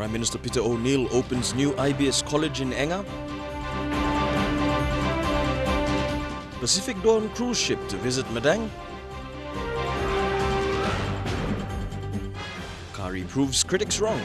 Prime Minister Peter ONeill opens new IBS college in Enga. Pacific Dawn cruise ship to visit Madang. Kari proves critics wrong.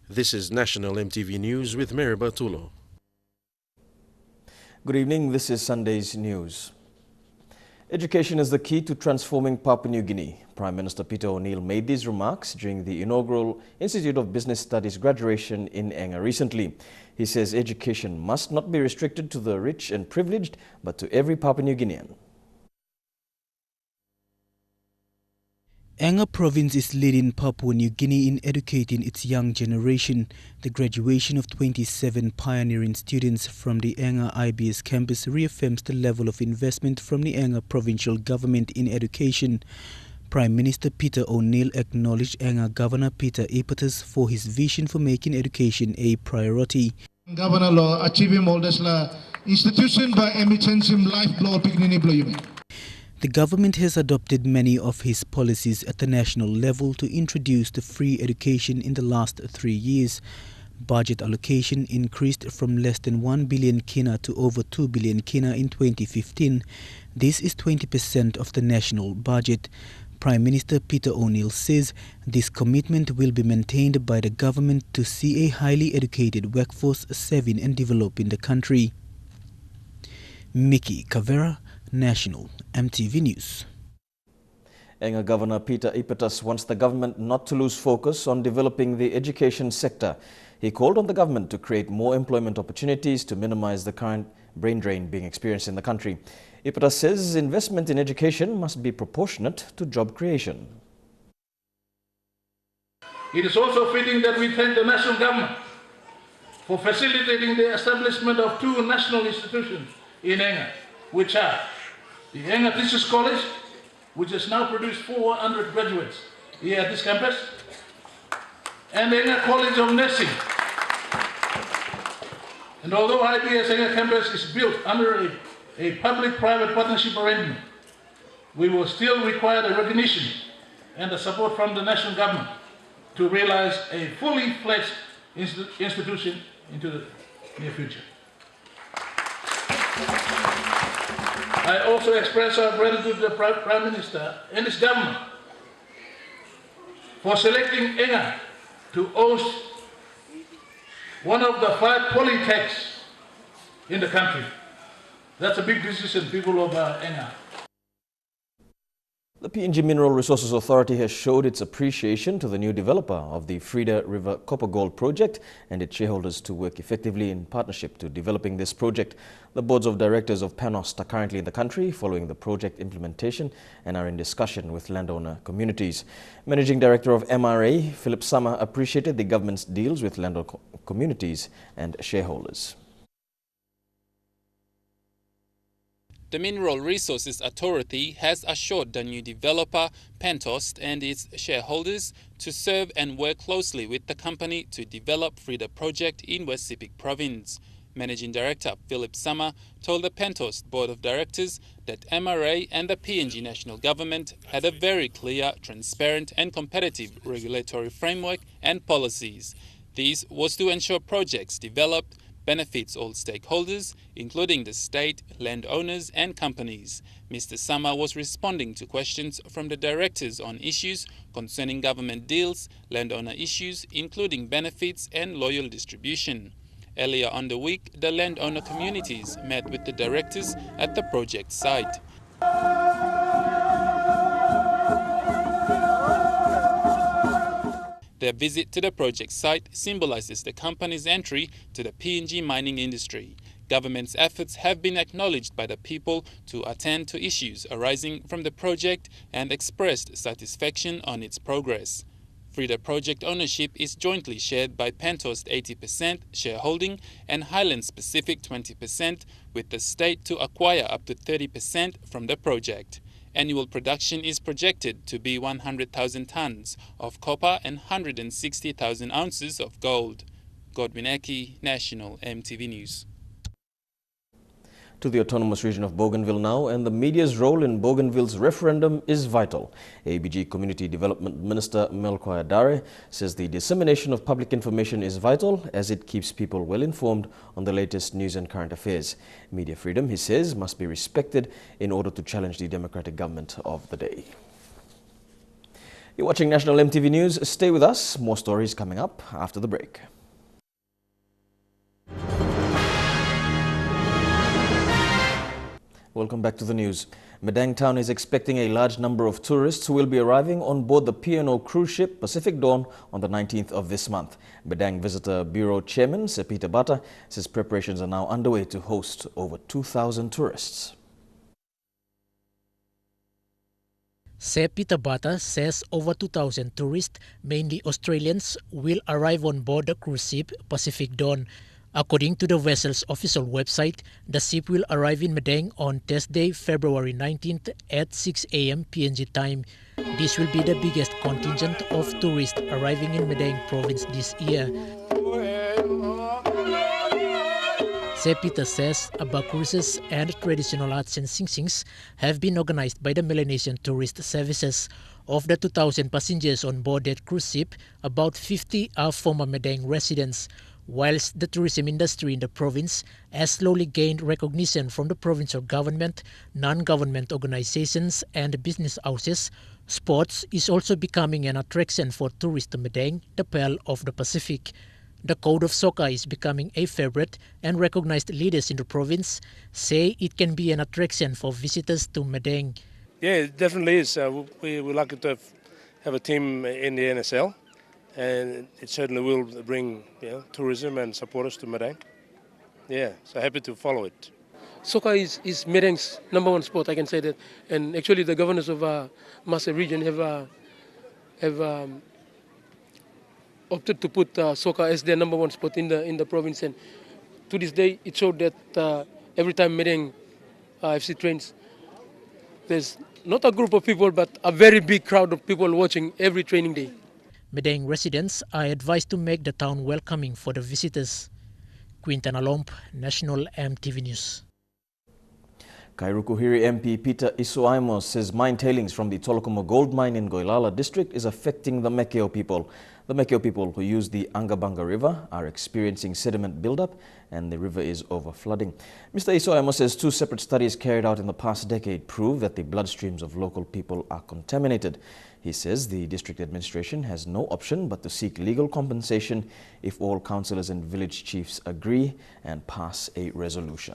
This is National EMTV News with Mary Bartulo. Good evening, this is Sunday's news. Education is the key to transforming Papua New Guinea. Prime Minister Peter ONeill made these remarks during the inaugural Institute of Business Studies graduation in Enga recently. He says education must not be restricted to the rich and privileged, but to every Papua New Guinean. Enga province is leading Papua New Guinea in educating its young generation. The graduation of 27 pioneering students from the Enga IBS campus reaffirms the level of investment from the Enga provincial government in education. Prime Minister Peter ONeill acknowledged Enga Governor Peter Ipatas for his vision for making education a priority. Governor law achieving all this institution by emerging lifeblood beginning. The government has adopted many of his policies at the national level to introduce the free education in the last 3 years. Budget allocation increased from less than 1 billion kina to over 2 billion kina in 2015. This is 20% of the national budget. Prime Minister Peter ONeill says this commitment will be maintained by the government to see a highly educated workforce serving and developing the country. Mickey Cavera, National EMTV News. Enga Governor Peter Ipatas wants the government not to lose focus on developing the education sector. He called on the government to create more employment opportunities to minimize the current brain drain being experienced in the country. Ipatas says investment in education must be proportionate to job creation. It is also fitting that we thank the national government for facilitating the establishment of 2 national institutions in Enga, which are the Enga Teachers College, which has now produced 400 graduates here at this campus, and the Enga College of Nursing. And although IBS Enga campus is built under a public-private partnership arrangement, we will still require the recognition and the support from the national government to realize a fully fledged institution into the near future. I also express our gratitude to the Prime Minister and his government for selecting Enga to host one of the 5 polytechs in the country. That's a big decision, people of Enga. The PNG Mineral Resources Authority has showed its appreciation to the new developer of the Frida River Copper Gold project and its shareholders to work effectively in partnership to developing this project. The boards of directors of PANOST are currently in the country following the project implementation and are in discussion with landowner communities. Managing Director of MRA, Philip Summer, appreciated the government's deals with landowner communities and shareholders. The Mineral Resources Authority has assured the new developer, PANOST, and its shareholders to serve and work closely with the company to develop Frida project in West Sepik Province. Managing Director Philip Summer told the PANOST Board of Directors that MRA and the PNG National Government had a very clear, transparent and competitive regulatory framework and policies. This was to ensure projects developed benefits all stakeholders, including the state, landowners and companies. Mr. Summer was responding to questions from the directors on issues concerning government deals, landowner issues, including benefits and loyal distribution. Earlier on the week, the landowner communities met with the directors at the project site. Their visit to the project site symbolizes the company's entry to the PNG mining industry. Government's efforts have been acknowledged by the people to attend to issues arising from the project and expressed satisfaction on its progress. Frida project ownership is jointly shared by PANOST 80% shareholding and Highlands Pacific 20%, with the state to acquire up to 30% from the project. Annual production is projected to be 100,000 tons of copper and 160,000 ounces of gold. Godwin Eki, National EMTV News. To the autonomous region of Bougainville now, and the media's role in Bougainville's referendum is vital. ABG Community Development Minister Melchior Dare says the dissemination of public information is vital as it keeps people well informed on the latest news and current affairs. Media freedom, he says, must be respected in order to challenge the democratic government of the day. You're watching National EMTV News. Stay with us. More stories coming up after the break. Welcome back to the news. Madang town is expecting a large number of tourists who will be arriving on board the P&O cruise ship Pacific Dawn on the 19th of this month. Madang Visitor Bureau Chairman Sir Peter Bata says preparations are now underway to host over 2,000 tourists. Sir Peter Bata says over 2,000 tourists, mainly Australians, will arrive on board the cruise ship Pacific Dawn. According to the vessel's official website, the ship will arrive in Madang on Thursday, February 19th at 6 a.m. PNG time. This will be the biggest contingent of tourists arriving in Madang province this year. Sir Peter says ABA cruises and traditional arts and sing-sings have been organized by the Melanesian Tourist Services. Of the 2,000 passengers on board that cruise ship, about 50 are former Madang residents. Whilst the tourism industry in the province has slowly gained recognition from the provincial government, non-government organizations and business houses, sports is also becoming an attraction for tourists to Madang, the Pearl of the Pacific. The code of soccer is becoming a favorite, and recognized leaders in the province say it can be an attraction for visitors to Madang. Yeah, it definitely is. We're lucky to have a team in the NSL. And it certainly will bring tourism and supporters to Madang. Yeah, so happy to follow it. Soccer is Madang's #1 sport, I can say that. And actually the governors of Masa region have opted to put soccer as their #1 sport in the province. And to this day, it showed that every time Madang FC trains, there's not a group of people, but a very big crowd of people watching every training day. Madang residents are advised to make the town welcoming for the visitors. Quintan Alomp, National EMTV News. Kairukuhiri MP Peter Isuaimo says mine tailings from the Tolokomo gold mine in Goilala district is affecting the Mekeo people. The Mekeo people who use the Angabanga River are experiencing sediment buildup and the river is overflooding. Mr. Isuaimo says 2 separate studies carried out in the past decade prove that the bloodstreams of local people are contaminated. He says the district administration has no option but to seek legal compensation if all councillors and village chiefs agree and pass a resolution.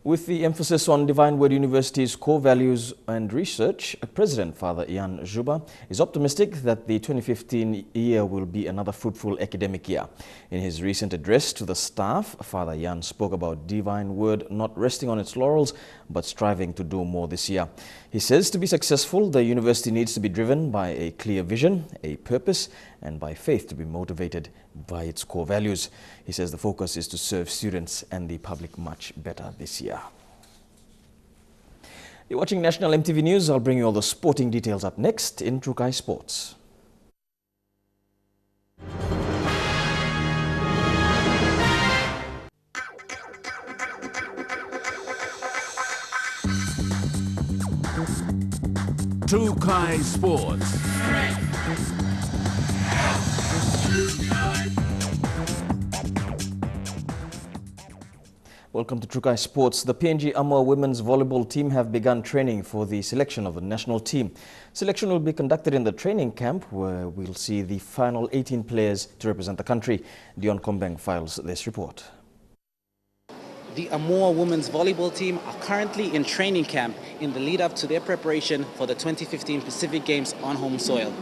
With the emphasis on Divine Word University's core values and research, President Father Ian Juba is optimistic that the 2015 year will be another fruitful academic year. In his recent address to the staff, Father Ian spoke about Divine Word not resting on its laurels but striving to do more this year. He says to be successful, the university needs to be driven by a clear vision, a purpose, and by faith to be motivated by its core values. He says the focus is to serve students and the public much better this year. You're watching National EMTV News. I'll bring you all the sporting details up next in Trukai Sports. Trukai Sports. Welcome to Trukai Sports. The PNG women's volleyball team have begun training for the selection of the national team. Selection will be conducted in the training camp where we'll see the final 18 players to represent the country. Dion Kombeng files this report. The Amur women's volleyball team are currently in training camp in the lead up to their preparation for the 2015 Pacific Games on home soil.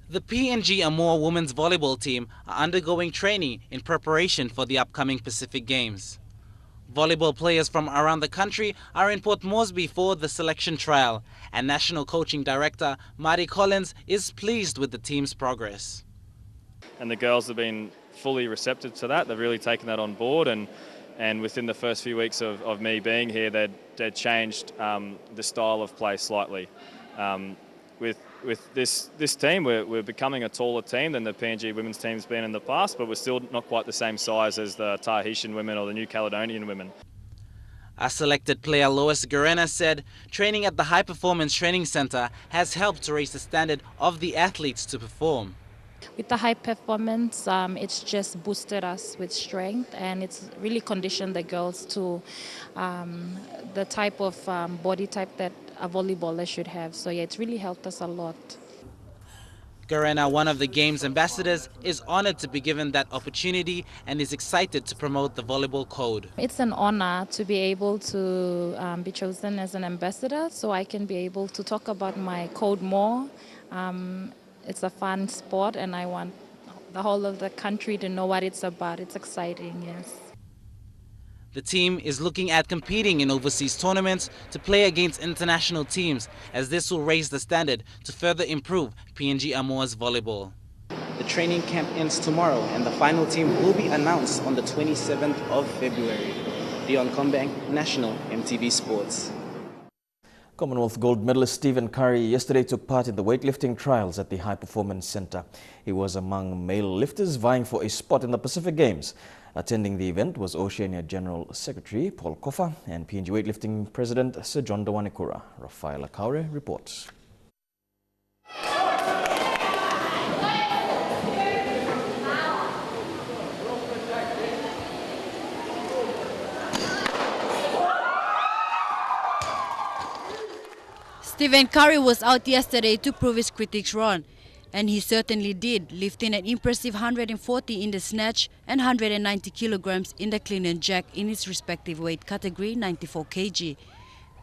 The PNG Amur women's volleyball team are undergoing training in preparation for the upcoming Pacific Games. Volleyball players from around the country are in Port Moresby for the selection trial, and National Coaching Director Marty Collins is pleased with the team's progress. And the girls have been fully receptive to that. They've really taken that on board, and within the first few weeks of me being here, they'd changed the style of play slightly. With with this team, we're becoming a taller team than the PNG women's team's been in the past, but we're still not quite the same size as the Tahitian women or the New Caledonian women. A selected player, Lois Guerrena, said training at the High Performance Training Center has helped to raise the standard of the athletes to perform. With the high performance, it's just boosted us with strength, and it's really conditioned the girls to the type of body type that a volleyballer should have. So yeah, it's really helped us a lot. Guerrena, one of the game's ambassadors, is honored to be given that opportunity and is excited to promote the volleyball code. It's an honor to be able to be chosen as an ambassador, so I can be able to talk about my code more. It's a fun sport, and I want the whole of the country to know what it's about. It's exciting, yes. The team is looking at competing in overseas tournaments to play against international teams, as this will raise the standard to further improve PNG Samoa's volleyball. The training camp ends tomorrow, and the final team will be announced on the 27th of February. Dion Kombang, National EMTV Sports. Commonwealth gold medalist Stephen Curry yesterday took part in the weightlifting trials at the High Performance Center. He was among male lifters vying for a spot in the Pacific Games. Attending the event was Oceania General Secretary Paul Kofa and PNG Weightlifting President Sir John Dawanikura. Rafaela Kaure reports. Stephen Curry was out yesterday to prove his critics wrong, and he certainly did, lifting an impressive 140 in the snatch and 190 kilograms in the clean and jerk in his respective weight category, 94 kg.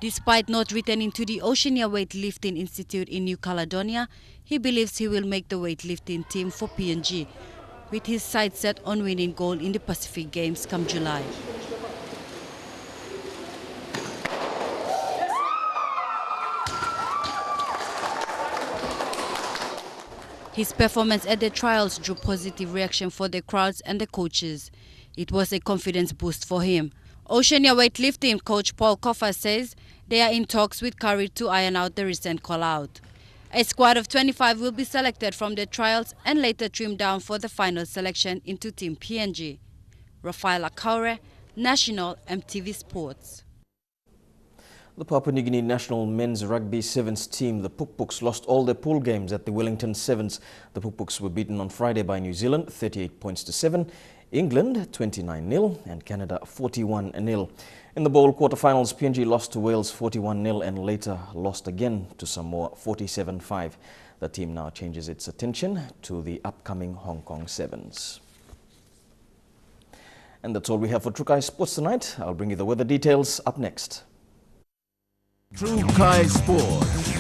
Despite not returning to the Oceania Weightlifting Institute in New Caledonia, he believes he will make the weightlifting team for PNG, with his sights set on winning gold in the Pacific Games come July. His performance at the trials drew positive reaction for the crowds and the coaches. It was a confidence boost for him. Oceania weightlifting coach Paul Kofa says they are in talks with Curry to iron out the recent call-out. A squad of 25 will be selected from the trials and later trimmed down for the final selection into Team PNG. Rafaela Kaure, National EMTV Sports. The Papua New Guinea national men's rugby sevens team, the Pukpuks, lost all their pool games at the Wellington Sevens. The Pukpuks were beaten on Friday by New Zealand 38 points to 7, England 29-0 and Canada 41-0. In the bowl quarterfinals, PNG lost to Wales 41-0 and later lost again to Samoa 47-5. The team now changes its attention to the upcoming Hong Kong Sevens. And that's all we have for True Kai Sports tonight. I'll bring you the weather details up next. True Kai Sports.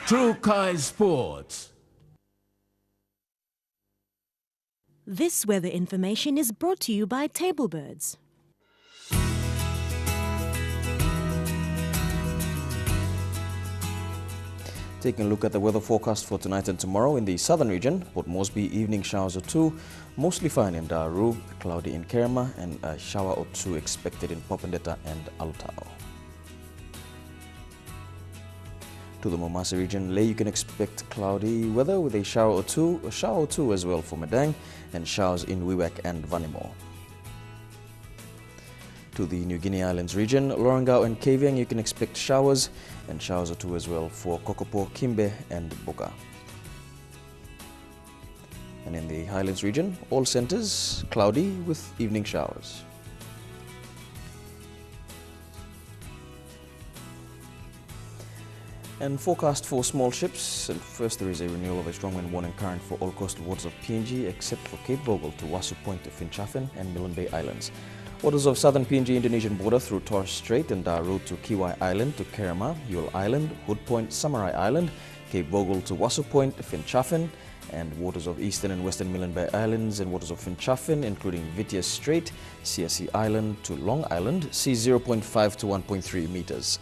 True Kai Sports. This weather information is brought to you by Tablebirds. Taking a look at the weather forecast for tonight and tomorrow in the southern region, Port Moresby, evening showers or 2, mostly fine in Daru, cloudy in Kerma, and a shower or 2 expected in Popondetta and Altao. To the Momasa region, Lae, you can expect cloudy weather with a shower or 2 as well for Madang, and showers in Wewak and Vanimo. To the New Guinea Islands region, Lorengau and Kavieng, you can expect showers and showers or 2 as well for Kokopo, Kimbe and Buka. And in the Highlands region, all centres cloudy with evening showers. And forecast for small ships. And first, there is a renewal of a strong wind warning current for all coastal waters of PNG except for Cape Vogel to Wasu Point to Finchafen and Milne Bay Islands. Waters of southern PNG Indonesian border through Torres Strait and Daru to Kiwai Island to Kerema, Yule Island, Hood Point, Samurai Island, Cape Vogel to Wasu Point, Finchafen, and waters of eastern and western Milne Bay Islands and waters of Finchafen, including Vitias Strait, CSC Island to Long Island, sea 0.5 to 1.3 meters.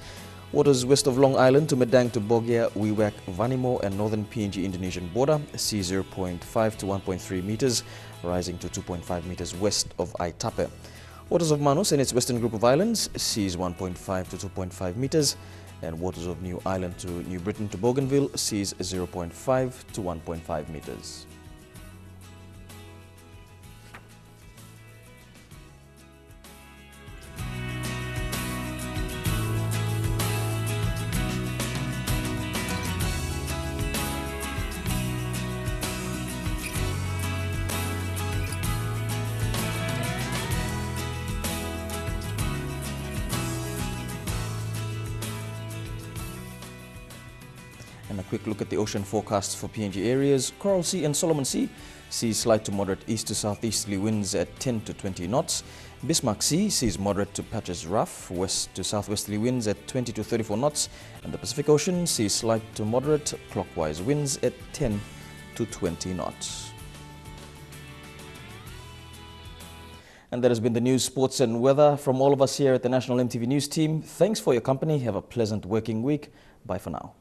Waters west of Long Island to Medang to Bogia, Wewak, Vanimo, and northern PNG Indonesian border, sea 0.5 to 1.3 meters, rising to 2.5 meters west of Aitape. Waters of Manus and its western group of islands seas 1.5 to 2.5 meters, and waters of New Ireland to New Britain to Bougainville seas 0.5 to 1.5 meters. And a quick look at the ocean forecasts for PNG areas. Coral Sea and Solomon Sea sees slight to moderate east to southeasterly winds at 10 to 20 knots. Bismarck Sea sees moderate to patches rough, west to southwesterly winds at 20 to 34 knots. And the Pacific Ocean sees slight to moderate clockwise winds at 10 to 20 knots. And that has been the news, sports and weather from all of us here at the National EMTV News team. Thanks for your company. Have a pleasant working week. Bye for now.